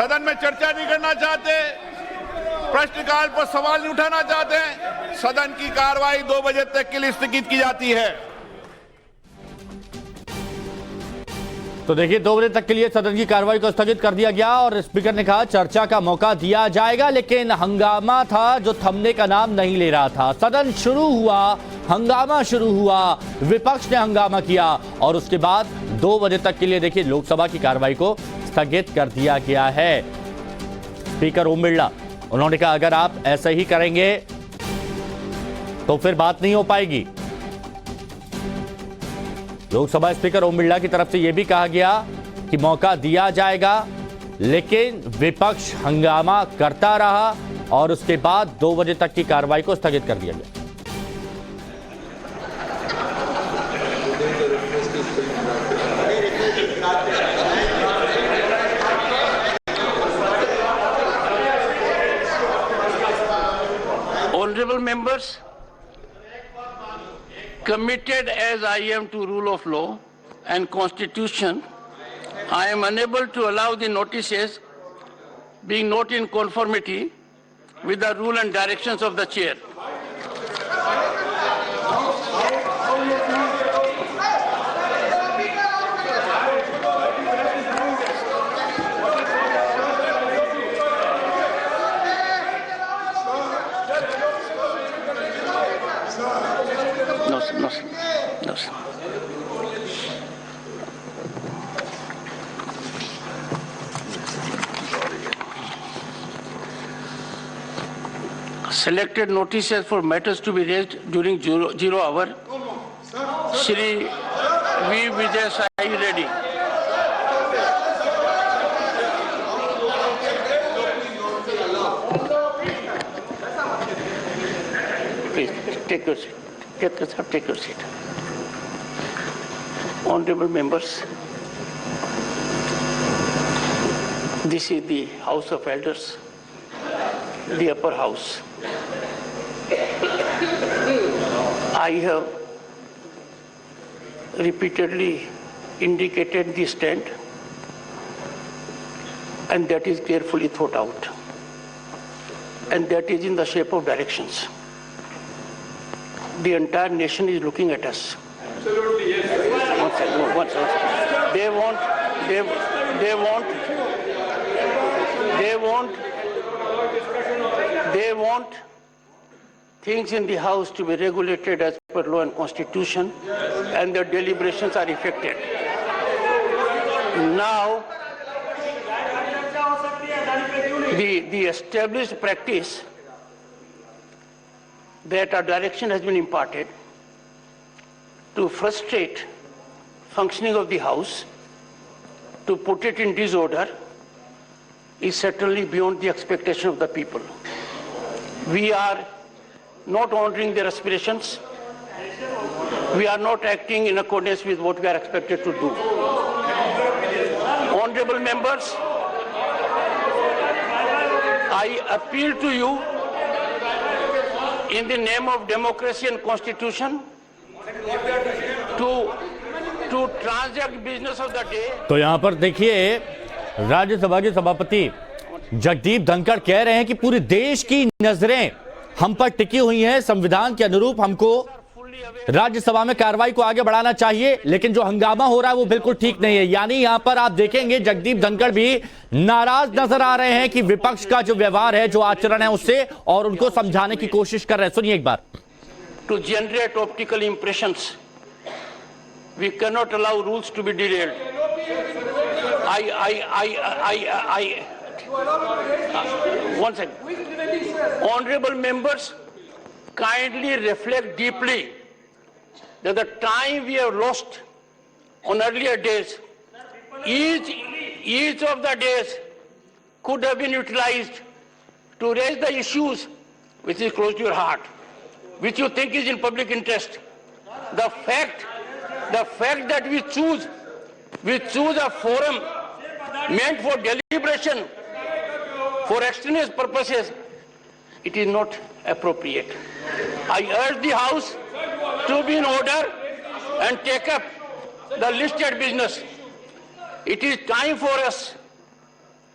सदन में चर्चा नहीं करना चाहते, प्रश्नकाल पर सवाल नहीं उठाना चाहते, सदन की कार्रवाई 2 बजे तक के लिए स्थगित की जाती है। तो देखिए 2 बजे तक के लिए सदन की कार्रवाई को स्थगित कर दिया गया और स्पीकर ने कहा चर्चा का मौका दिया जाएगा, लेकिन हंगामा था जो थमने का नाम नहीं ले रहा था। सदन शुरू हुआ, हंगामा शुरू हुआ, विपक्ष ने हंगामा किया और उसके बाद 2 बजे तक के लिए देखिए लोकसभा की कार्रवाई को स्थगित कर दिया गया है। स्पीकर ओम बिरला, उन्होंने कहा अगर आप ऐसे ही करेंगे तो फिर बात नहीं हो पाएगी। लोकसभा स्पीकर ओम बिरला की तरफ से यह भी कहा गया कि मौका दिया जाएगा, लेकिन विपक्ष हंगामा करता रहा और उसके बाद 2 बजे तक की कार्रवाई को स्थगित कर दिया गया। Honorable members, committed as I am to rule of law and constitution, I am unable to allow the notices being not in conformity with the rule and directions of the chair. No, sir. No, sir. Selected notices for matters to be raised during zero hour. Shri V. Vijay Sai Reddy. Please take your seat. Take your seat. Honorable members, this is the House of Elders, the upper house. I have repeatedly indicated the stand, and that is carefully thought out, and that is in the shape of directions. The entire nation is looking at us. Absolutely, yes. They want things in the House to be regulated as per law and constitution, and their deliberations are effected. Now, the established practice that a direction has been imparted to frustrate functioning of the House, to put it in disorder, is certainly beyond the expectation of the people. We are not honoring their aspirations. We are not acting in accordance with what we are expected to do. Honorable members, I appeal to you in the name of democracy and constitution to transact business of the day. तो यहां पर देखिए राज्यसभा के सभापति जगदीप धनखड़ कह रहे हैं कि पूरे देश की नजरें हम पर टिकी हुई हैं, संविधान के अनुरूप हमको राज्यसभा में कार्रवाई को आगे बढ़ाना चाहिए, लेकिन जो हंगामा हो रहा है वो बिल्कुल ठीक नहीं है। यानी यहां पर आप देखेंगे जगदीप धनखड़ भी नाराज नजर आ रहे हैं कि विपक्ष का जो व्यवहार है, जो आचरण है उससे, और उनको समझाने की कोशिश कर रहे हैं। सुनिए एक बार। To generate optical impressions, we cannot allow rules to be derailed. One second. Honorable members, kindly reflect deeply that the time we have lost on earlier days, each of the days could have been utilized to raise the issues which is close to your heart, which you think is in public interest. The fact that we choose a forum meant for deliberation for extraneous purposes, it is not appropriate. I urge the House to be in order and take up the listed business. It is time for us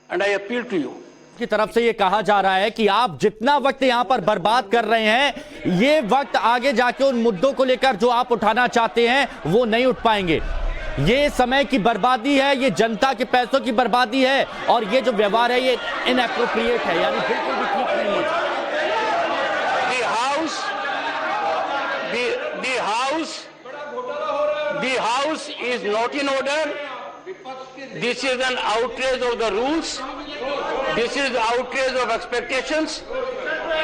and I appeal to you. की तरफ से ये कहा जा रहा है कि आप जितना वक्त यहां पर बर्बाद कर रहे हैं, ये वक्त आगे जाके उन मुद्दों को लेकर जो आप उठाना चाहते हैं वो नहीं उठ पाएंगे। ये समय की बर्बादी है, ये जनता के पैसों की बर्बादी है, और ये जो व्यवहार है ये इनएप्रोप्रिएट है, यानी बिल्कुल भी ठीक नहीं है। The house is not in order. This is an outrage of the rules. This is outrage of expectations.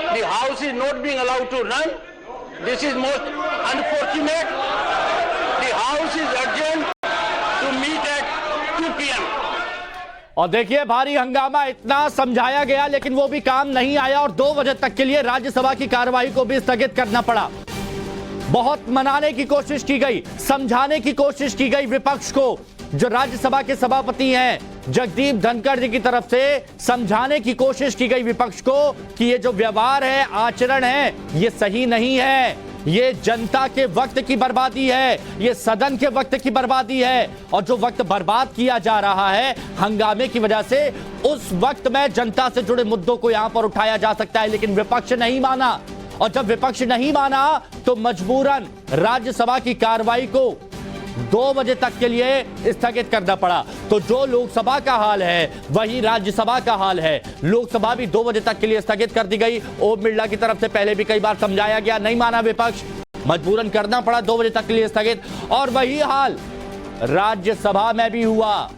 The house is not being allowed to run. This is most unfortunate. The house is urgent to meet at 2 p.m. और देखिए, भारी हंगामा, इतना समझाया गया लेकिन वो भी काम नहीं आया और 2 बजे तक के लिए राज्यसभा की कार्यवाही को भी स्थगित करना पड़ा। बहुत मनाने की कोशिश की गई, समझाने की कोशिश की गई विपक्ष को। जो राज्यसभा के सभापति हैं जगदीप धनखड़ जी की तरफ से समझाने की कोशिश की गई विपक्ष को कि ये जो व्यवहार है, आचरण है, ये सही नहीं है, ये जनता के वक्त की बर्बादी है, ये सदन के वक्त की बर्बादी है, और जो वक्त बर्बाद किया जा रहा है हंगामे की वजह से, उस वक्त में जनता से जुड़े मुद्दों को यहां पर उठाया जा सकता है। लेकिन विपक्ष नहीं माना, और जब विपक्ष नहीं माना तो मजबूरन राज्यसभा की कार्रवाई को 2 बजे तक के लिए स्थगित करना पड़ा। तो जो लोकसभा का हाल है वही राज्यसभा का हाल है। लोकसभा भी 2 बजे तक के लिए स्थगित कर दी गई। ओम बिरला की तरफ से पहले भी कई बार समझाया गया, नहीं माना विपक्ष, मजबूरन करना पड़ा 2 बजे तक के लिए स्थगित। और वही हाल राज्यसभा में भी हुआ,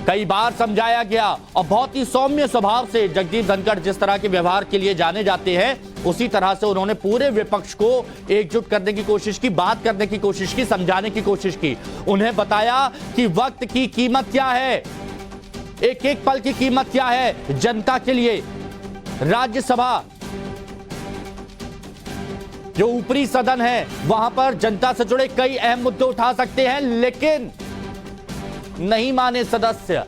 कई बार समझाया गया, और बहुत ही सौम्य स्वभाव से जगदीप धनखड़ जिस तरह के व्यवहार के लिए जाने जाते हैं, उसी तरह से उन्होंने पूरे विपक्ष को एकजुट करने की कोशिश की, बात करने की कोशिश की, समझाने की कोशिश की। उन्हें बताया कि वक्त की कीमत क्या है, एक एक पल की कीमत क्या है जनता के लिए। राज्यसभा जो ऊपरी सदन है वहां पर जनता से जुड़े कई अहम मुद्दे उठा सकते हैं, लेकिन नहीं माने सदस्य।